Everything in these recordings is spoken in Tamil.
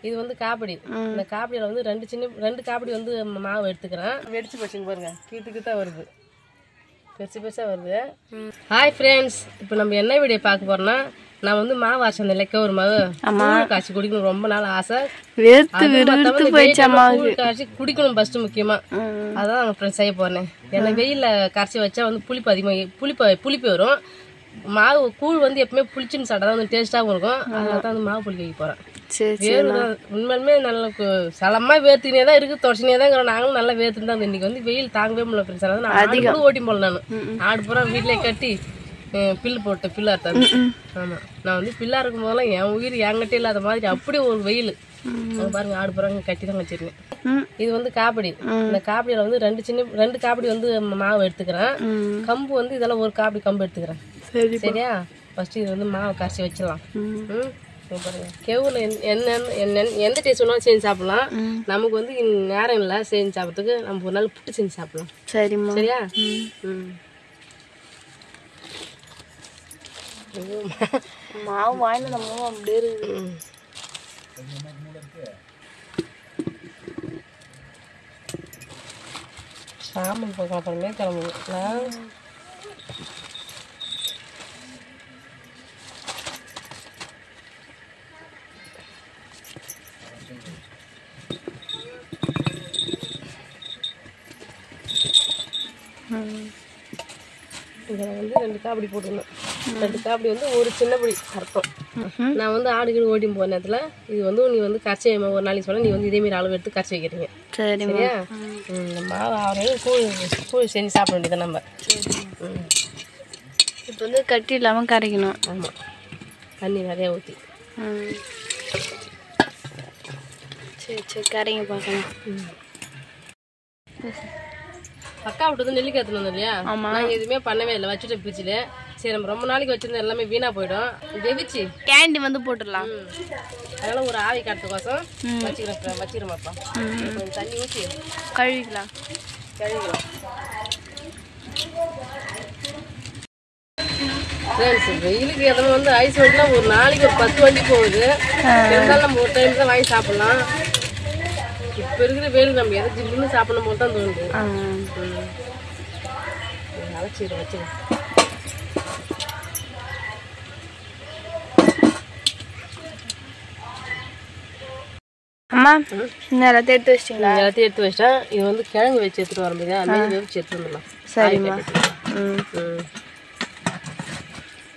இது வந்து காப்படி. இந்த காப்படியில் வந்து ரெண்டு காப்படி வந்து மாவு எடுத்துக்கிறேன். வெடிச்சு போச்சுங்க பாருங்க, கீத்துக்கு வருது, பெருசு பெருசாக வருது. ஹாய் ஃப்ரெண்ட்ஸ், இப்போ நம்ம என்ன வீடியோ பார்க்க போறோம்னா, நான் வந்து மாவு அரைச்ச அந்த லெக்க ஒரு மாவு காய்ச்சி குடிக்கணும் ரொம்ப நாள் ஆசை. காய்ச்சி குடிக்கணும் ஃபர்ஸ்ட் முக்கியமா, அதான் நாங்கள் ஃப்ரெண்ட்ஸ் செய்ய போறேன். ஏன்னா வெயிலில் கரைச்சி வச்சா வந்து புளிப்பு அதிகமாக புளிப்பு வரும். மாவு கூழ் வந்து எப்பவுமே புளிச்சுன்னு சாப்பிட்டா தான் வந்து டேஸ்ட்டாகவும் இருக்கும். அதனால தான் வந்து மாவு புளிக்க வைக்க போகிறேன். உண்மையுமே நல்லா சலமா வேர்த்துக்கினே தான் இருக்கு, தொடச்சினே தான் இருக்கிறோம். நாங்களும் நல்லா வேர்த்துன்னு தான். இன்னைக்கு வந்து வெயில் தாங்கவே முடியல ஃப்ரெண்ட்ஸ். அதாவது அதிகம் ஓட்டி போல நான் ஆடு பூரா வீட்டிலே கட்டி பில்லு போட்டேன், பில்லா இருக்காது. ஆமாம், நான் வந்து பில்லா இருக்கும் போதெல்லாம் என் உயிர் என்கிட்ட இல்லாத மாதிரி அப்படியே ஒரு வெயில் பாருங்க. ஆடு பூரா கட்டி தான் வச்சிருக்கேன். இது வந்து காப்படி. இந்த காப்படியில் வந்து ரெண்டு காப்படி வந்து மாவு எடுத்துக்கிறேன். கம்பு வந்து இதெல்லாம் ஒரு காப்படி கம்பு எடுத்துக்கிறேன். சரியா? ஃபர்ஸ்ட் இது வந்து மாவு கரைச்சி வச்சிடலாம். பாருங்க, கெவுல எந்த டேஸ்ட் வேணாலும் செஞ்சு சாப்பிடலாம். நமக்கு வந்து நேரம் இல்லை செஞ்சு சாப்பிட்றதுக்கு. நம்ம ஒரு நாள் புட்டு செஞ்சு சாப்பிடலாம். சரிம்மா, சரியா? மாவு வாங்கிட்டு நம்ம அப்படியே இருக்கு. சாமன் போக அப்புறமே கிளம்புவோம். இதில் வந்து ரெண்டு காப்படி போட்டுக்கணும். ரெண்டு காப்படி வந்து ஒரு சின்ன படி அர்த்தம். நான் வந்து ஆடுகள் ஓட்டி போன நேரத்தில் இது வந்து நீ வந்து கரைச்சி ஒரு நாளைக்கு சொல்ல, நீ வந்து இதேமாரி அளவு எடுத்து கரைச்சி வைக்கிறீங்க. சரியா? இந்த மாவு ஆவரையும் கூழ் செஞ்சு சாப்பிட வேண்டியது நம்ம. இப்போ வந்து கட்டி இல்லாமல் கரைக்கணும். ஆமாம், தண்ணி நிறையா ஊற்றி. சரி சரி, கரைங்க பார்க்கலாம். அக்கா விட்டு வந்து நெல்லிக்காய் எடுத்துன்னு இல்லையா? நான் எதுவுமே பண்ணவே இல்லை, வச்சுட்டு பிரிச்சுல. சரி, நம்ம ரொம்ப நாளைக்கு வச்சிருந்தா எல்லாமே வீணா போயிடும். வெவிச்சு கேண்டி வந்து போட்டுடலாம். அதனால ஒரு ஆவி காட்டுறதுக்கோசம் வச்சுக்கிறோமாப்பா. கொஞ்சம் தண்ணி ஊற்றி கழுவிக்கலாம். வெயிலுக்கு எதனா வந்து ஐஸ் வண்டிலாம் ஒரு நாளைக்கு ஒரு 10 வண்டி போகுது. இருந்தாலும் நம்ம ஒரு டைம் தான் வாங்கி சாப்பிடலாம். இப்போ இருக்கிற வெயிலுக்கு நம்ம எதை ஜில்லுன்னு சாப்பிடணும் போது தான் தோணுது. அழைச்சிடும் வச்சு. அம்மா, எல்லாத்தையும் எடுத்து வச்சிட்டீங்களா? எல்லாத்தையும் எடுத்து வச்சிட்டேன். இது வந்து கிழங்கு வச்சு எடுத்துட்டு வர முடியாது, அது வெவிச்சு எடுத்துட்டு வந்துடலாம். சரிம்மா.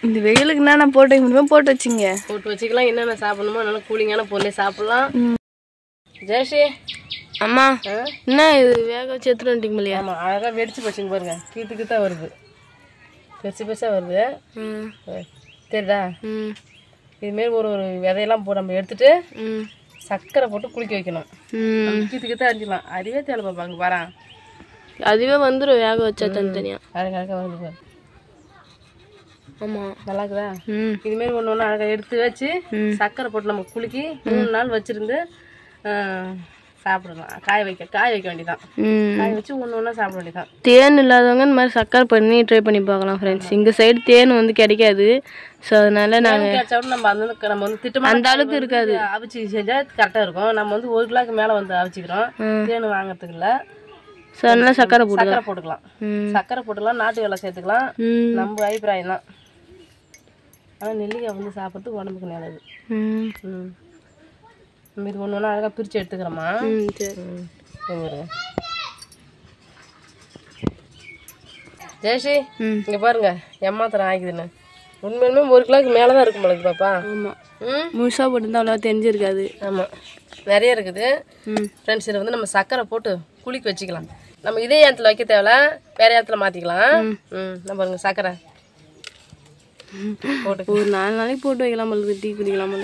இந்த வெயிலுக்கு என்னென்ன போட்டு முடியுமோ போட்டு வச்சுங்க. போட்டு வச்சுக்கலாம். என்னென்ன சாப்பிடணுமோ நல்லா கூலிங்கான பொருளே சாப்பிடலாம். ஜெயஸ்ரீ, அம்மா என்ன இது வேக வச்சு எடுத்துட்டு வந்துட்டீங்க இல்லையா? ஆமாம், அழகாக வெடிச்சு போச்சுங்க பாருங்க, கீத்துக்கு தான் வருது, பெருசு பெருசாக வருது. தெரியுதா? இதுமாரி ஒரு விதையெல்லாம் போட்டு நம்ம எடுத்துட்டு சர்க்கரை போட்டு குளிக்க வைக்கணும். கீத்துக்கு தான் அரிஞ்சிக்கலாம். அதுவே தேவை பார்ப்பாங்க பாரு, அதுவே வந்துடும் வேக வச்சா தனித்தனியாக. அழகாக வருது பாரு. ஆமாம், நல்லா இருக்குதா? இதுமாரி ஒன்று ஒன்று அழகாக எடுத்து வச்சு சர்க்கரை போட்டு நம்ம குலுக்கி 3 நாள் வச்சுருந்து சாப்பிடலாம். காய வைக்க வேண்டியதான். காய வச்சு ஒன்று ஒன்றா சாப்பிட வேண்டியதான். தேன் இல்லாதவங்க இந்த மாதிரி சர்க்கரை பண்ணி ட்ரை பண்ணி பார்க்கலாம் ஃப்ரெண்ட்ஸ். எங்கள் சைடு தேன் வந்து கிடைக்காது. ஸோ அதனால நாங்கள் நம்ம வந்து திட்டமாக அந்த அளவுக்கு இருக்காது. அவிச்சு செஞ்சால் கரெக்டாக இருக்கும். நம்ம வந்து 1 கிலோக்கு மேலே வந்து அவிச்சிக்கிறோம். தேன் வாங்குறதுக்கு இல்லை. ஸோ அதனால சர்க்கரை போட்டுக்கலாம். சர்க்கரை போட்டுக்கலாம், நாட்டு வெல்லம் சேர்த்துக்கலாம். நம்ம அபிப்பிராயம் தான். ஆனால் நெல்லிக்காய் வந்து சாப்பிட்றதுக்கு உடம்புக்கு நல்லது. நம்ம இது ஒன்று ஒன்றா அழகாக பிரித்து எடுத்துக்கிறோமா? ஜெயஸ்ரீ, இங்கே பாருங்க எம்மாத்திரம் ஆகிக்குதுன்னு. உண்மையுமே 1 கிலோக்கு மேலே தான் இருக்கும் உங்களுக்கு பாப்பா. ஆமாம், முழுசாக போட்டுருந்தா அவ்வளோ தெரிஞ்சிருக்காது. ஆமாம், நிறைய இருக்குது ஃப்ரெண்ட்ஸ். இதில் வந்து நம்ம சர்க்கரை போட்டு குளிக்க வச்சுக்கலாம். நம்ம இதே இடத்துல வைக்க தேவையில்ல, வேற இடத்துல மாற்றிக்கலாம். நம்ம பாருங்க சர்க்கரை போட்டு ஒரு 4 நாளைக்கு போட்டு வைக்கலாம். டீ குடிக்கலாம்.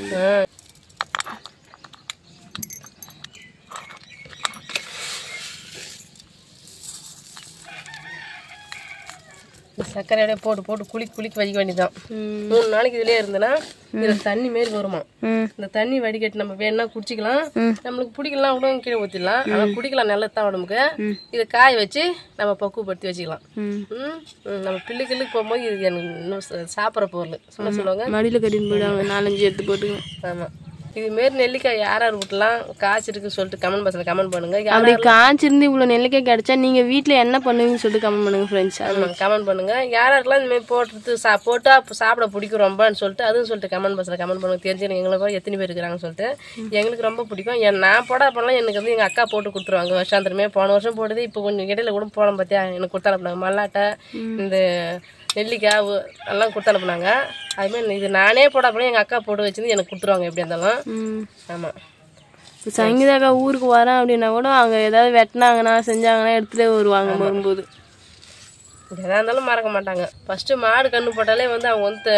சர்க்கரையோட போட்டு குளிக்க வைக்க வேண்டியதான். 3 நாளைக்கு இதுலயே இருந்ததுன்னா இதில் தண்ணி மாரி வருமா. இந்த தண்ணி வடிகட்டி நம்ம வேணும்னா குடிச்சிக்கலாம். நம்மளுக்கு பிடிக்கலாம் கூட கீழே ஊற்றிடலாம். ஆனால் குடிக்கலாம், நல்லது தான் உடம்புக்கு. இதை காய வச்சு நம்ம பக்குவப்படுத்தி வச்சுக்கலாம். நம்ம கிள்ளுக்கு போகும்போது இது எனக்கு இன்னும் சாப்பிட்ற பொருள் சொல்லுவாங்க. மடியில் கட்டின்னு போயிடுவாங்க, 4-5 எடுத்து போட்டுக்கலாம். ஆமாம், இதுமாரி நெல்லிக்காய் யார் யார் விட்டுலாம் காய்ச்சிருக்கு சொல்லிட்டு கமெண்ட் பாக்ஸில் கமெண்ட் பண்ணுங்க. அப்படி காய்ச்சிருந்து இவ்வளோ நெல்லிக்காய் கிடைச்சா நீங்கள் வீட்டில் என்ன பண்ணுவீங்கன்னு சொல்லிட்டு கமெண்ட் பண்ணுங்க ஃப்ரெண்ட்ஸ். கமெண்ட் பண்ணுங்க. யார் யாருக்கெல்லாம் இந்தமாதிரி போட்டா சாப்பிட பிடிக்கும் ரொம்பன்னு சொல்லிட்டு அதுவும் சொல்லிட்டு கமெண்ட் பாக்ஸில் கமெண்ட் பண்ணுங்க. தெரிஞ்சுங்க எங்களுக்கு எத்தனை பேர் இருக்கிறாங்கன்னு சொல்லிட்டு. எங்களுக்கு ரொம்ப பிடிக்கும். நான் போட பண்ணலாம் எனக்கு வந்து எங்கள் அக்கா போட்டு கொடுத்துருவாங்க வருஷாந்திரமே. போன வருஷம் போடுது, இப்போ கொஞ்சம் இடையில கூட போனோம் பார்த்தியா, எனக்கு கொடுத்து அனுப்புனாங்க. மல்லாட்டை இந்த நெல்லிக்காய் எல்லாம் கொடுத்து அனுப்புனாங்க. அதுமாதிரி இது நானே போட பண்ணி எங்கள் அக்கா போட்டு வச்சிருந்து எனக்கு கொடுத்துருவாங்க எப்படி இருந்தாலும். ஆமாம். இப்போ சங்கீதாக்கா ஊருக்கு வரேன் அப்படின்னா கூட அங்கே ஏதாவது வெட்டினாங்கன்னா செஞ்சாங்கன்னா எடுத்துகிட்டே வருவாங்க. வரும்போது எதாக இருந்தாலும் மறக்க மாட்டாங்க. ஃபஸ்ட்டு மாடு கன்று போட்டாலே வந்து அவங்க வந்து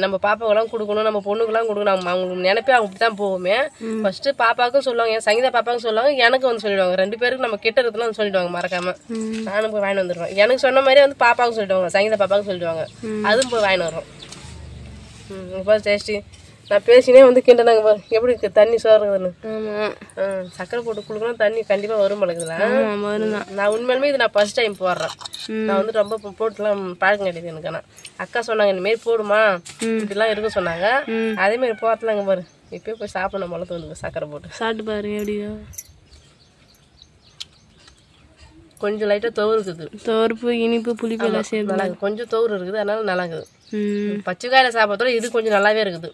நம்ம பாப்பாக்கெல்லாம் கொடுக்கணும், நம்ம பொண்ணுக்கெல்லாம் கொடுக்கணும். அவங்களுக்கு நினைப்பே அவங்க அப்படி தான் போவோமே. ஃபஸ்ட்டு பாப்பாவுக்கும் சொல்லுவாங்க, என் சங்கீதா பாப்பாவுக்கும் சொல்லுவாங்க, எனக்கு வந்து சொல்லிடுவாங்க. 2 பேருக்கு நம்ம கிட்ட இருக்கிறதுலாம் சொல்லிடுவாங்க மறக்காம. நானும் போய் வாங்கிட்டு வந்துடுவேன். எனக்கு சொன்ன மாதிரியே வந்து பாப்பாவுக்கும் சொல்லிடுவாங்க, சங்கீதா பாப்பாவுக்கும் சொல்லிடுவாங்க. அதுவும் போய் வாங்கிட்டு வரோம். பாரு டேஸ்டி நான் பேசினே வந்து கிண்டனாங்க பாரு எப்படி இருக்கு தண்ணி சோறுக்குதுன்னு. சக்கரை போட்டு குடுக்கணும் தண்ணி கண்டிப்பாக வரும் பழகுதுல. நான் உண்மையிலுமே இது நான் ஃபர்ஸ்ட் டைம் போடுறேன். நான் வந்து ரொம்ப போட்டுலாம் பழக்கம் கிடையாது எனக்கு. ஆனால் அக்கா சொன்னாங்க இந்தமாரி போடுமா இப்படிலாம் இருக்க சொன்னாங்க. அதேமாரி போட்டலாங்க பாரு. இப்போயே போய் சாப்பிடணும் போல தோணுது சக்கரை போட்டு. சாப்பிட்டு பாருங்க எப்படியோ. கொஞ்சம் லைட்டாக துவரு இருக்குது. துவர்ப்பு இனிப்பு புளிப்பு எல்லாம் சேர்ந்து நல்லா இருக்குது. கொஞ்சம் துவரு இருக்குது, அதனால நல்லா இருக்குது. பச்சைக்காயில் சாப்பிட்றதோட இது கொஞ்சம் நல்லாவே இருக்குது.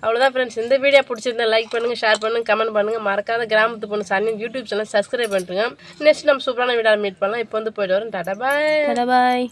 அவ்வளோதான் ஃப்ரெண்ட்ஸ். இந்த வீடியோ பிடிச்சிருந்தா லைக் பண்ணுங்க, ஷேர் பண்ணுங்க, கமெண்ட் பண்ணுங்க. மறக்காத கிராமத்து பொண்ணு சன்னி யூடியூப் சேனல் சப்ஸ்கிரைப் பண்ணிட்டுங்க. நெக்ஸ்ட் நம்ம சூப்பரான வீடியோ மீட் பண்ணலாம். இப்போ வந்து போயிட்டு வரோம். டாடா பாய். பாய்.